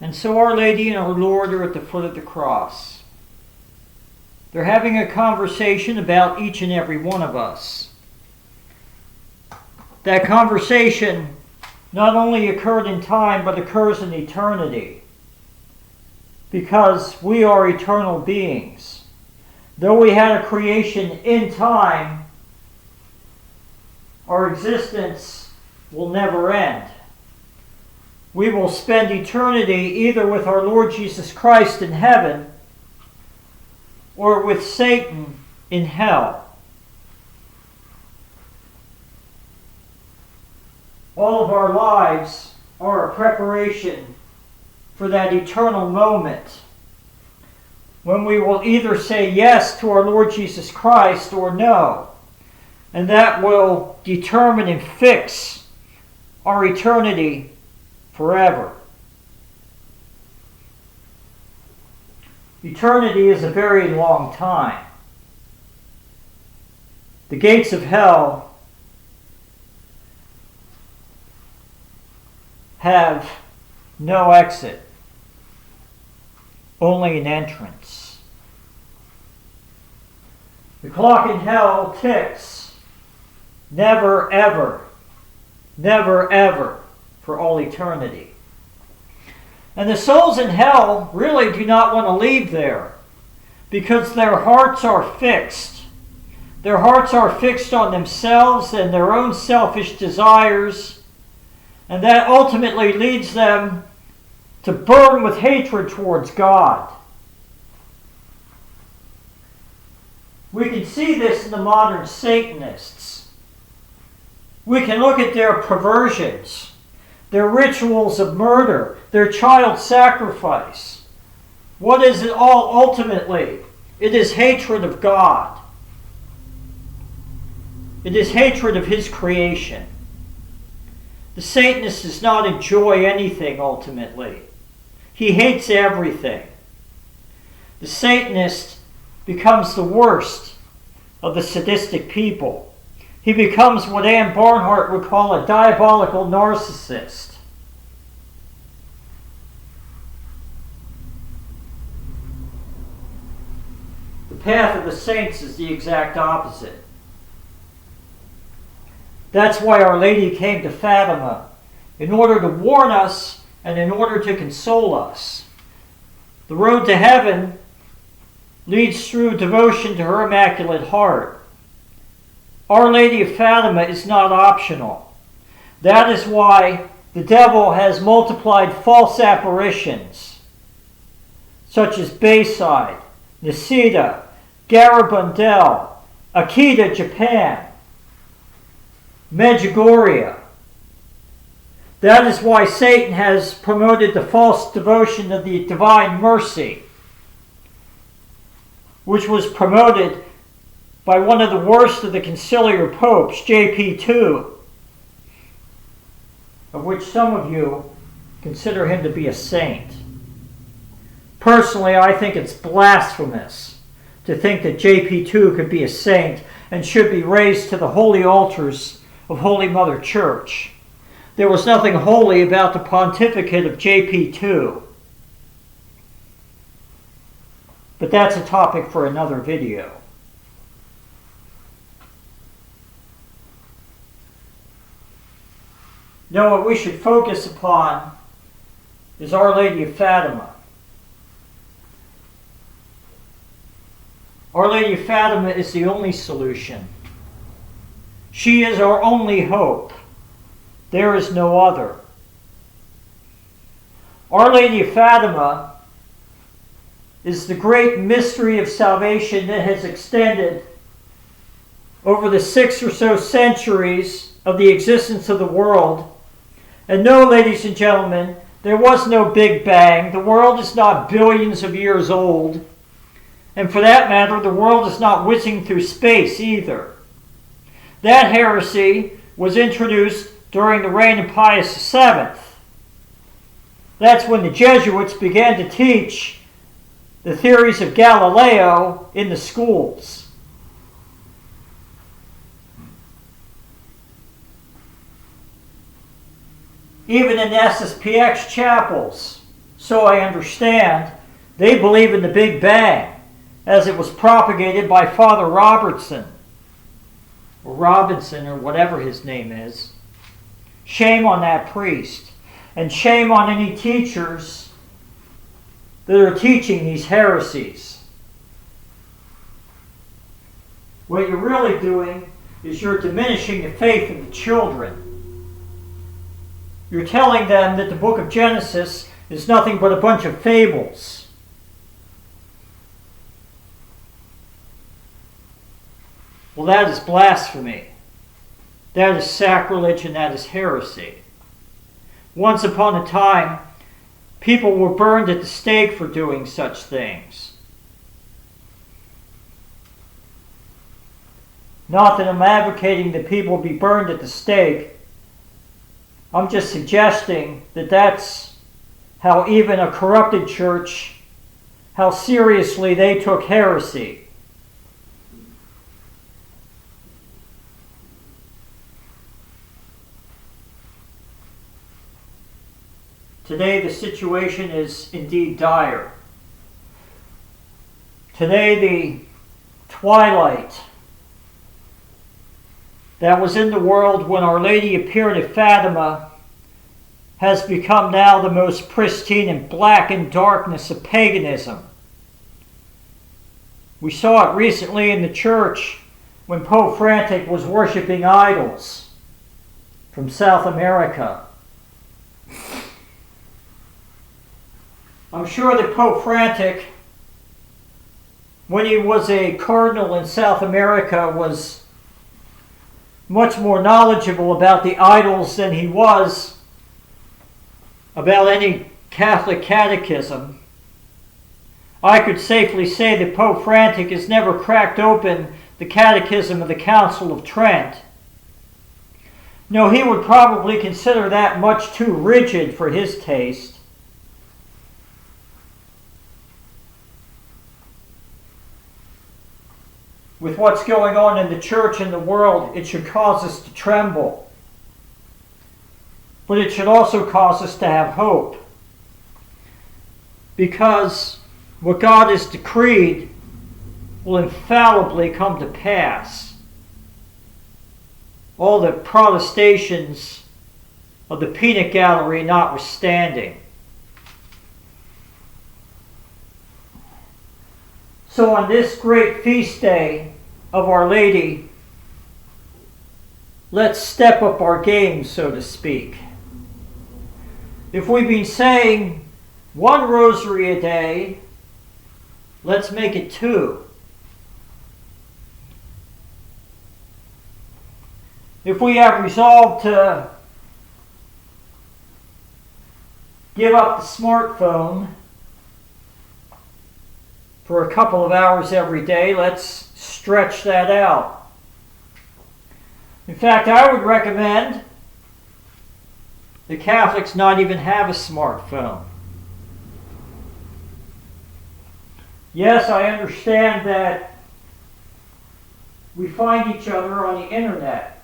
And so Our Lady and our Lord are at the foot of the cross. They're having a conversation about each and every one of us. That conversation not only occurred in time, but occurs in eternity. Because we are eternal beings. Though we had a creation in time, our existence will never end. We will spend eternity either with our Lord Jesus Christ in heaven or with Satan in hell. All of our lives are a preparation for that eternal moment when we will either say yes to our Lord Jesus Christ or no. And that will determine and fix our eternity forever. Eternity is a very long time. The gates of hell have no exit, only an entrance. The clock in hell ticks, never ever, never ever, for all eternity. And the souls in hell really do not want to leave there because their hearts are fixed. Their hearts are fixed on themselves and their own selfish desires, and that ultimately leads them to burn with hatred towards God. We can see this in the modern Satanists. We can look at their perversions, their rituals of murder, their child sacrifice. What is it all ultimately? It is hatred of God. It is hatred of His creation. The Satanist does not enjoy anything ultimately. He hates everything. The Satanist becomes the worst of the sadistic people. He becomes what Anne Barnhart would call a diabolical narcissist. The path of the saints is the exact opposite. That's why Our Lady came to Fatima, in order to warn us and in order to console us. The road to heaven leads through devotion to her Immaculate Heart. Our Lady of Fatima is not optional. That is why the devil has multiplied false apparitions, such as Bayside, Nisida, Garabandal, Akita, Japan, Medjugorje. That is why Satan has promoted the false devotion of the Divine Mercy, which was promoted by one of the worst of the conciliar popes, JP2, of which some of you consider him to be a saint. Personally, I think it's blasphemous to think that JP2 could be a saint and should be raised to the holy altars of Holy Mother Church. There was nothing holy about the pontificate of JP2. But that's a topic for another video. Now, what we should focus upon is Our Lady of Fatima. Our Lady of Fatima is the only solution. She is our only hope. There is no other. Our Lady of Fatima is the great mystery of salvation that has extended over the 6 or so centuries of the existence of the world. And no, ladies and gentlemen, there was no Big Bang. The world is not billions of years old. And for that matter, the world is not whizzing through space either. That heresy was introduced during the reign of Pius VII. That's when the Jesuits began to teach the theories of Galileo in the schools. Even in SSPX chapels, so I understand, they believe in the Big Bang, as it was propagated by Father Robertson, or Robinson, or whatever his name is. Shame on that priest, and shame on any teachers that are teaching these heresies. What you're really doing is you're diminishing the faith of the children. You're telling them that the book of Genesis is nothing but a bunch of fables. Well, that is blasphemy. That is sacrilege, and that is heresy. Once upon a time, people were burned at the stake for doing such things. Not that I'm advocating that people be burned at the stake. I'm just suggesting that that's how even a corrupted church, how seriously they took heresy. Today the situation is indeed dire. Today the twilight that was in the world when Our Lady appeared at Fatima has become now the most pristine and blackened darkness of paganism. We saw it recently in the church when Pope Frantic was worshiping idols from South America. I'm sure that Pope Frantic, when he was a cardinal in South America, was much more knowledgeable about the idols than he was about any Catholic catechism. I could safely say that Pope Frantic has never cracked open the Catechism of the Council of Trent. No, he would probably consider that much too rigid for his taste. With what's going on in the church and the world, it should cause us to tremble. But it should also cause us to have hope. Because what God has decreed will infallibly come to pass. All the protestations of the peanut gallery notwithstanding. So on this great feast day of Our Lady, let's step up our game, so to speak. If we've been saying one rosary a day, let's make it 2. If we have resolved to give up the smartphone for a couple of hours every day, let's stretch that out. In fact, I would recommend the Catholics not even have a smartphone. Yes, I understand that we find each other on the internet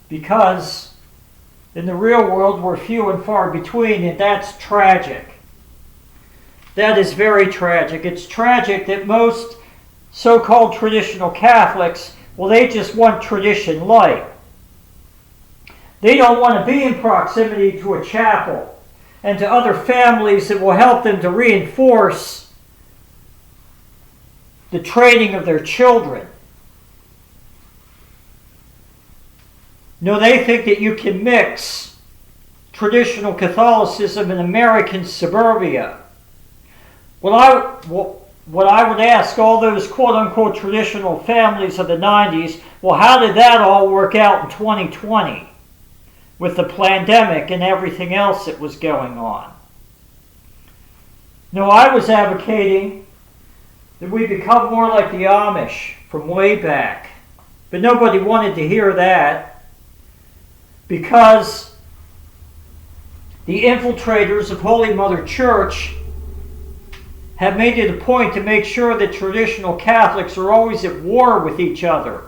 because in the real world we're few and far between, and that's tragic. That is very tragic. It's tragic that most so-called traditional Catholics, well, they just want tradition light. They don't want to be in proximity to a chapel and to other families that will help them to reinforce the training of their children. No, they think that you can mix traditional Catholicism and American suburbia. What I would ask all those quote-unquote traditional families of the 90s, well, how did that all work out in 2020 with the pandemic and everything else that was going on? No, I was advocating that we become more like the Amish from way back. But nobody wanted to hear that because the infiltrators of Holy Mother Church have made it a point to make sure that traditional Catholics are always at war with each other,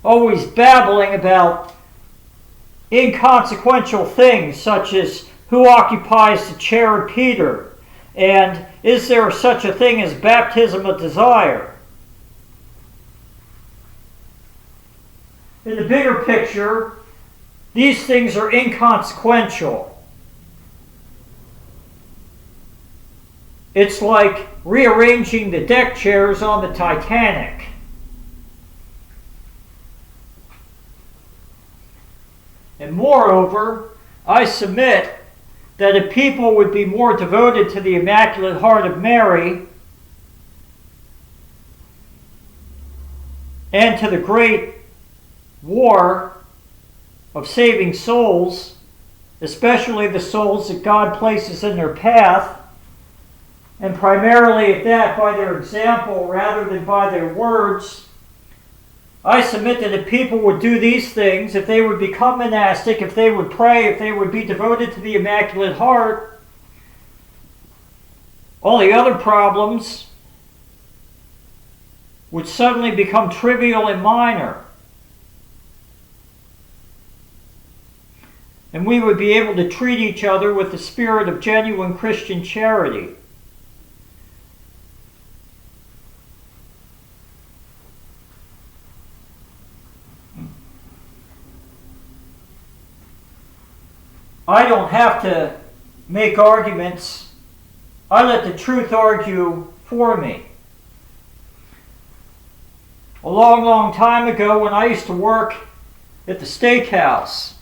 always babbling about inconsequential things such as who occupies the chair of Peter? And is there such a thing as baptism of desire? In the bigger picture, these things are inconsequential. It's like rearranging the deck chairs on the Titanic. And moreover, I submit that if people would be more devoted to the Immaculate Heart of Mary and to the great war of saving souls, especially the souls that God places in their path, and primarily at that by their example rather than by their words, I submit that if people would do these things, if they would become monastic, if they would pray, if they would be devoted to the Immaculate Heart, all the other problems would suddenly become trivial and minor. And we would be able to treat each other with the spirit of genuine Christian charity. I don't have to make arguments. I let the truth argue for me. A long, long time ago when I used to work at the steakhouse,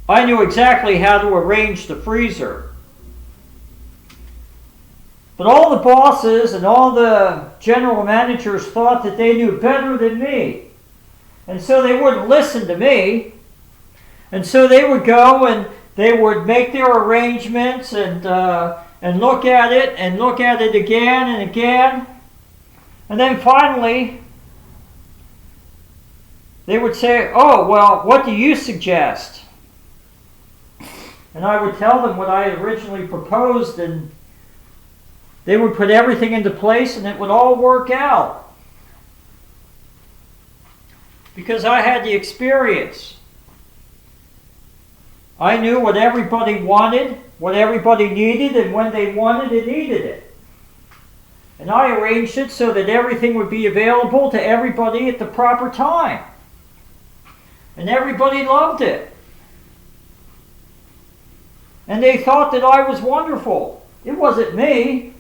I knew exactly how to arrange the freezer. But all the bosses and all the general managers thought that they knew better than me. And so they wouldn't listen to me. And so they would go and they would make their arrangements and look at it and look at it again and again. And then finally, they would say, "Oh, well, what do you suggest?" And I would tell them what I had originally proposed, and they would put everything into place and it would all work out. Because I had the experience. I knew what everybody wanted, what everybody needed, and when they wanted and needed it. And I arranged it so that everything would be available to everybody at the proper time. And everybody loved it. And they thought that I was wonderful. It wasn't me.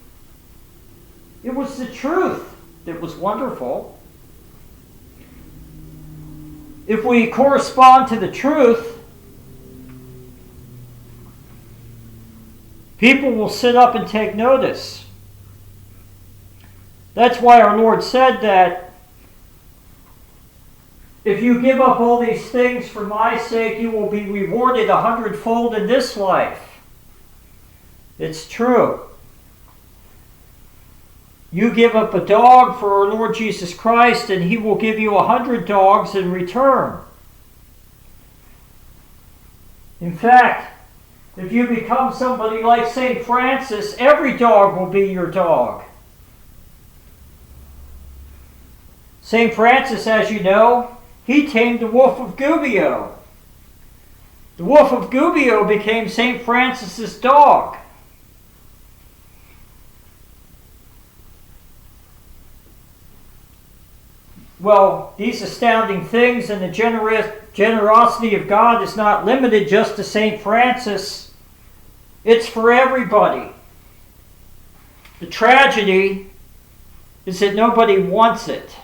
It was the truth that was wonderful. If we correspond to the truth, people will sit up and take notice. That's why our Lord said that if you give up all these things for my sake, you will be rewarded 100-fold in this life. It's true. You give up a dog for our Lord Jesus Christ, and He will give you 100 dogs in return. In fact, if you become somebody like St. Francis, every dog will be your dog. St. Francis, as you know, he tamed the wolf of Gubbio. The wolf of Gubbio became St. Francis's dog. Well, these astounding things and the generosity of God is not limited just to St. Francis. It's for everybody. The tragedy is that nobody wants it.